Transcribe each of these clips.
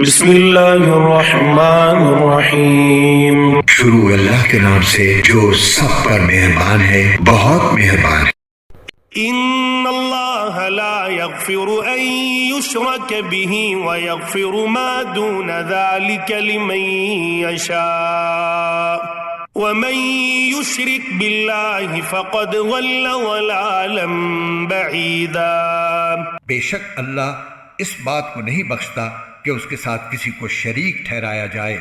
بسم اللہ الرحمن الرحیم۔ شروع اللہ کے نام سے جو سب پر مہربان ہے، بہت مہربان ہے۔ ان اللہ لا یغفر ان یشرک به ویغفر ما دون ذلك لمن یشاء ومن یشرک باللہ فقد ضل ضلالا بعیدا۔ بے شک اللہ اس بات کو نہیں بخشتا کہ اس کے ساتھ کسی کو شریک ٹھہرایا جائے،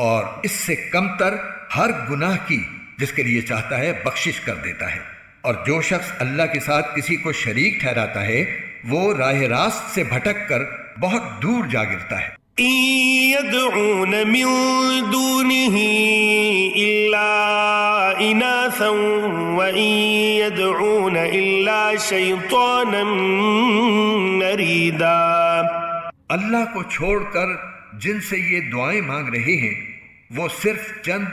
اور اس سے کم تر ہر گناہ کی جس کے لیے چاہتا ہے بخشش کر دیتا ہے، اور جو شخص اللہ کے ساتھ کسی کو شریک ٹھہراتا ہے وہ راہ راست سے بھٹک کر بہت دور جا گرتا ہے۔ إن يدعون من دونه إلا إناثا وإن يدعون إلا شيطانا مريدا۔ اللہ کو چھوڑ کر جن سے یہ دعائیں مانگ رہے ہیں وہ صرف چند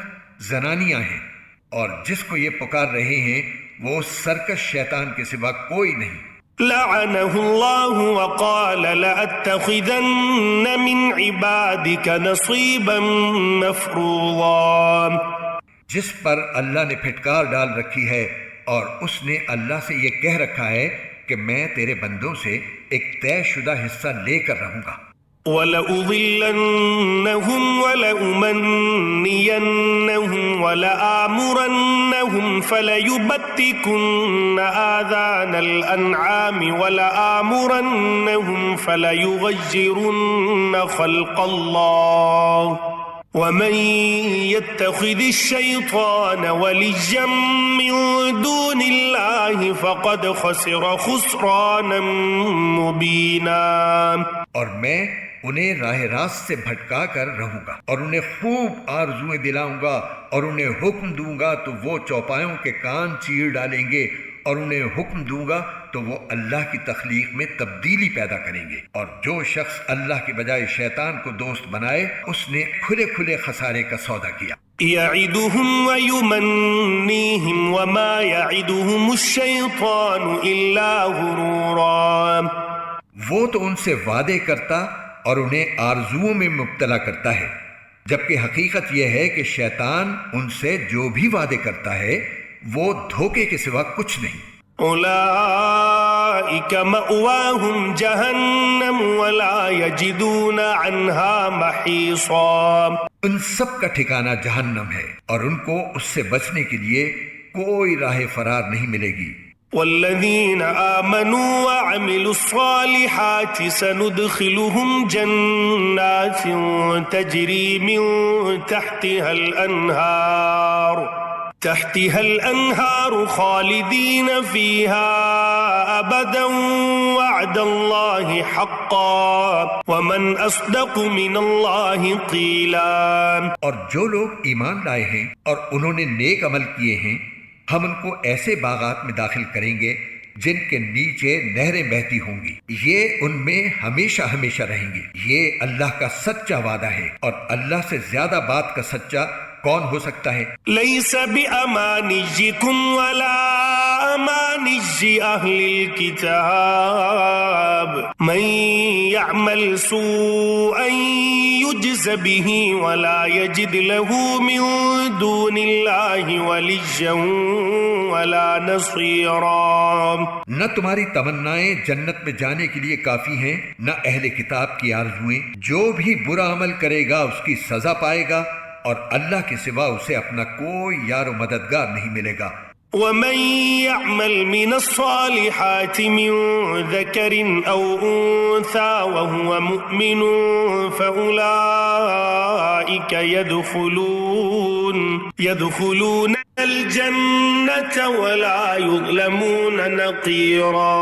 زنانیاں ہیں، اور جس کو یہ پکار رہے ہیں وہ سرکش شیطان کے سوا کوئی نہیں۔ لعنه الله وقال لأتخذن من عبادك نصيبا مفروضا۔ جس پر اللہ نے پھٹکار ڈال رکھی ہے، اور اس نے اللہ سے یہ کہہ رکھا ہے کہ میں تیرے بندوں سے ایک طے شدہ حصہ لے کر رہوں گا۔ وَلَأُضِلَّنَّهُمْ وَلَأُمَنِّيَنَّهُمْ وَلَآمُرَنَّهُمْ فَلَيُبَتِّكُنَّ آذَانَ الْأَنْعَامِ وَلَآمُرَنَّهُمْ فَلَيُغَيِّرُنَّ خَلْقَ اللَّهِ وَمَن يَتَّخِذِ الشَّيْطَانَ وَلِيًّا مِّن دُونِ اللَّهِ فَقَدْ خَسِرَ خُسْرَانًا مُّبِينًا۔ اور میں انہیں راہ راست سے بھٹکا کر رہوں گا، اور انہیں خوب آرزویں دلاؤں گا، اور انہیں حکم دوں گا تو وہ چوپایوں کے کان چیر ڈالیں گے، اور انہیں حکم دوں گا تو وہ اللہ کی تخلیق میں تبدیلی پیدا کریں گے، اور جو شخص اللہ کے بجائے شیطان کو دوست بنائے اس نے کھلے کھلے خسارے کا سودا کیا۔ يعدهم ويمنيهم وما يعدهم الشيطان إلا غرورا۔ وہ تو ان سے وعدے کرتا اور انہیں آرزوؤں میں مبتلا کرتا ہے، جبکہ حقیقت یہ ہے کہ شیطان ان سے جو بھی وعدے کرتا ہے وہ دھوکے کے سوا کچھ نہیں۔ أولئك مأواهم جهنم ولا يجدون عنها محيصا۔ ان سب کا ٹھکانہ جہنم ہے، اور ان کو اس سے بچنے کے لیے کوئی راہ فرار نہیں ملے گی۔ والذين آمنوا وعملوا الصالحات سندخلهم جنات تجري من تحتها الأنهار خالدين فيها أبدا وعد الله حقا ومن أصدق من الله قيلا۔ اور جو لوگ ایمان لائے ہیں اور انہوں نے نیک عمل کیے ہیں، ہم ان کو ایسے باغات میں داخل کریں گے جن کے نیچے نہریں بہتی ہوں گی، یہ ان میں ہمیشہ ہمیشہ رہیں گے۔ یہ اللہ کا سچا وعدہ ہے، اور اللہ سے زیادہ بات کا سچا کون ہو سکتا ہے؟ ليس بأمانيكم ولا أماني أهل الكتاب من يعمل سوءا يجز به ولا يجد له من دون الله وليا ولا نصيرا۔ نہ تمہاری تمنائیں جنت میں جانے کے لیے کافی ہیں، نہ اہل کتاب کی آرزویں۔ جو بھی برا عمل کرے گا اس کی سزا پائے گا، اور اللہ کے سوا اسے اپنا کوئی یار و مددگار نہیں ملے گا۔ ومن يعمل من الصالحات من ذكر أو أنثى وهو مؤمن فأولئك يدخلون الجنة ولا يظلمون نقيرا۔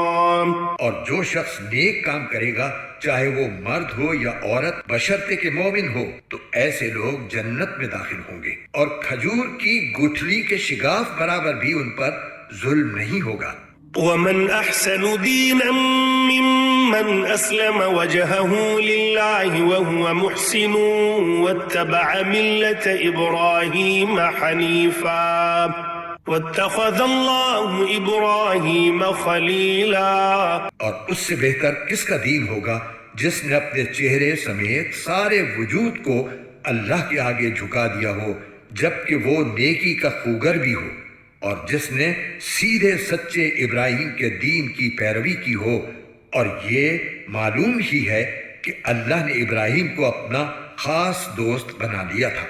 اور جو شخص نیک کام کرے گا چاہے وہ مرد ہو یا عورت بشرطے کہ مومن ہو تو ایسے لوگ جنت میں داخل ہوں گے، اور کھجور کی گٹھلی کے شگاف برابر بھی ان پر ظلم نہیں ہوگا۔ ومن أحسن دينا ممن أسلم وجهه لله وهو محسن واتبع ملة إبراهيم حنيفا واتخذ اللہ ابراہیم خلیلا۔ اور اس سے بہتر کس کا دین ہوگا جس نے اپنے چہرے سمیت سارے وجود کو اللہ کے آگے جھکا دیا ہو جبکہ وہ نیکی کا خوگر بھی ہو، اور جس نے سیدھے سچے ابراہیم کے دین کی پیروی کی ہو، اور یہ معلوم ہی ہے کہ اللہ نے ابراہیم کو اپنا خاص دوست بنا لیا تھا۔